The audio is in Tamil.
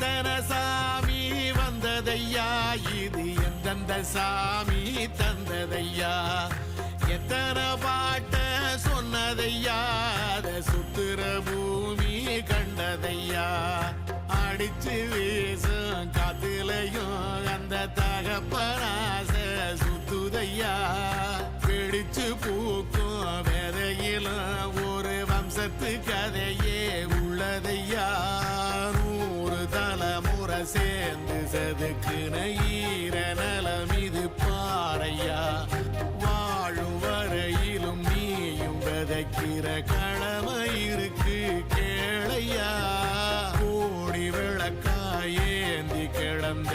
எத்தனை சாமி வந்ததையா, இது எந்தெந்த சாமி தந்ததையா, எத்தனை பாட்ட சொன்னதையா, அத சுத்துற பூமி கண்டதையா, அடிச்சு வீசும் காத்துலையும் அந்த தகப்பனாச சுத்துதையா, பிடிச்சு பூக்கும் வேதையிலும் ஒரு வம்சத்து கதையே உள்ளதையா, 100 தலைமுறை சேர்ந்து செதுக்குன ஈர நலம் இது பாறையா, வாழும் வரையிலும் நீயும் விதைக்கிற கடமை இருக்கு கேளையா, கோடி விளக்காயேந்தி கிடந்த